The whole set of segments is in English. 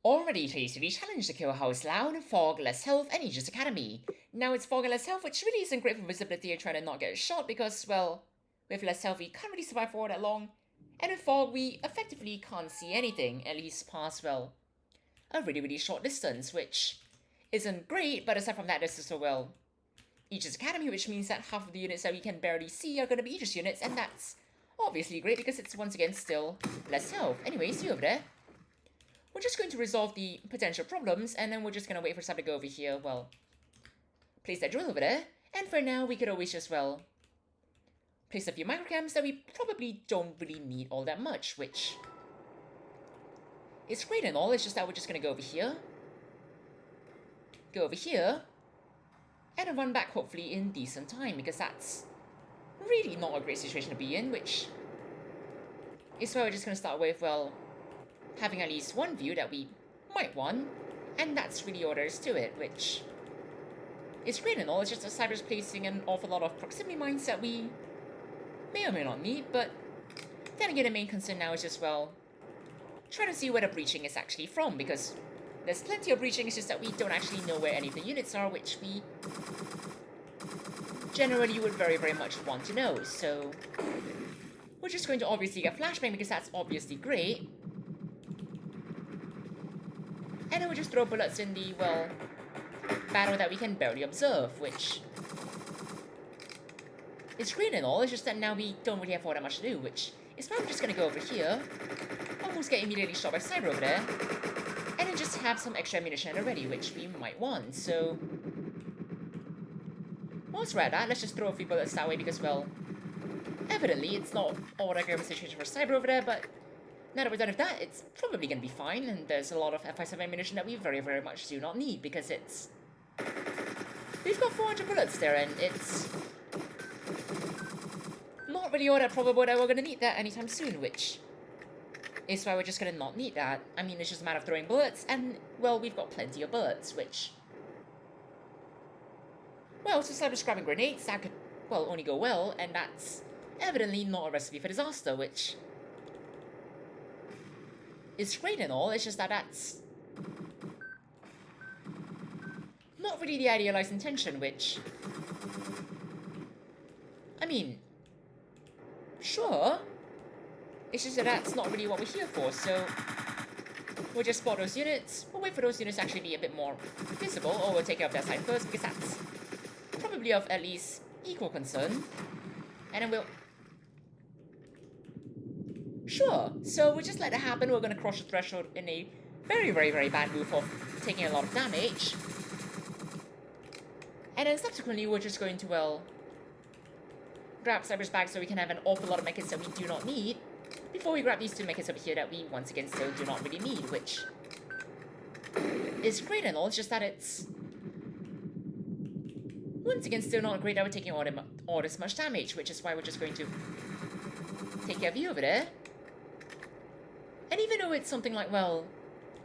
Already tastily challenged the Killhouse Loud, Fog, Less Health, and Aegis Academy. Now it's Fog and Less Health, which really isn't great for visibility and trying to not get shot because, well, with Less Health we can't really survive for all that long, and with Fog we effectively can't see anything, at least past, well, a really short distance, which isn't great, but aside from that there's also, well, Aegis Academy, which means that half of the units that we can barely see are going to be Aegis units, and that's obviously great because it's once again still less health. Anyways, you over there. We're just going to resolve the potential problems, and then we're just going to wait for Sam to go over here. Well, place that drill over there, and for now we could always just, well, place a few microcams that we probably don't really need all that much, which is great and all. It's just that we're just going to go over here, and then run back hopefully in decent time, because that's really not a great situation to be in, which is why we're just going to start with, well, having at least one view that we might want, and that's really all there is to it, which is great and all. It's just that Cyber's placing an awful lot of proximity mines that we may or may not need, but then again the main concern now is just, well, trying to see where the breaching is actually from, because there's plenty of breaching, it's just that we don't actually know where any of the units are, which we generally would very much want to know, so we're just going to obviously get flashbang because that's obviously great. And then we'll just throw bullets in the, well, battle that we can barely observe, which is great and all. It's just that now we don't really have all that much to do, which is why we're just gonna go over here, almost get immediately shot by Cyber over there, and then just have some extra ammunition already, which we might want. So whilst we're at that, let's just throw a few bullets that way because, well, evidently it's not all that great of a situation for Cyber over there, but now that we're done with that, it's probably going to be fine, and there's a lot of F57 ammunition that we very much do not need, because it's... we've got 400 bullets there, and it's not really all that probable that we're going to need that anytime soon, which is why we're just going to not need that. I mean, it's just a matter of throwing bullets, and, well, we've got plenty of bullets, which... well, so Cyber's grabbing grenades, that could, well, only go well, and that's evidently not a recipe for disaster, which is great and all. It's just that that's not really the idealized intention, which, I mean, sure, it's just that that's not really what we're here for, so we'll just spot those units, we'll wait for those units to actually be a bit more visible, or we'll take care of that side first, because that's probably of at least equal concern, and then we'll... sure, so we'll just let it happen. We're going to cross the threshold in a very bad move of taking a lot of damage. And then subsequently we're just going to, well, grab Cyber's bag so we can have an awful lot of mechas that we do not need, before we grab these two mechas over here that we once again still do not really need, which is great and all. It's just that it's once again still not great that we're taking all this much damage, which is why we're just going to take care of you over there. And even though it's something like, well,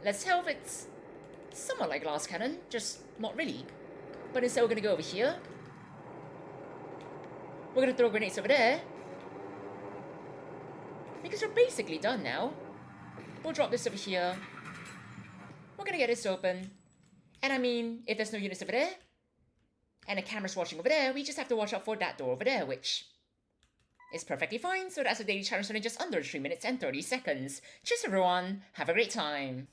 less health, it's somewhat like Glass Cannon, just not really. But instead we're going to go over here. We're going to throw grenades over there, because we're basically done now. We'll drop this over here. We're going to get this open. And I mean, if there's no units over there, and the camera's watching over there, we just have to watch out for that door over there, which is perfectly fine. So that's a daily challenge in just under 3 minutes and 30 seconds. Cheers everyone, have a great time.